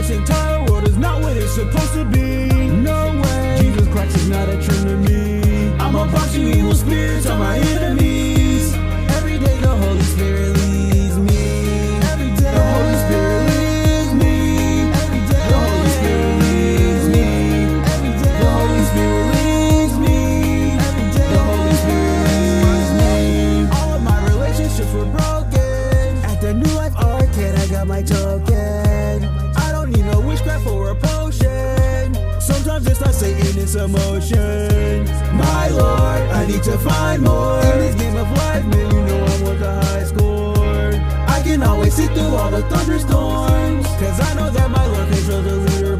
This entire world is not what it's supposed to be. No way, Jesus Christ is not a trend to me. I'm a bunch of evil spirits on my enemies. Every day the Holy Spirit leads me. Every day the Holy Spirit leads me. Every day the Holy Spirit leads me. Every day the Holy Spirit leads me. Every day the Holy Spirit leads me. All of my relationships were broken. At the New Life Arcade, I got my token. I don't need no witchcraft or a potion. Sometimes it's not Satan, it's emotion. My Lord, I need to find more. In this game of life, man, you know I want the high score. I can always sit through all the thunderstorms, cause I know that my Lord controls the leaderboard.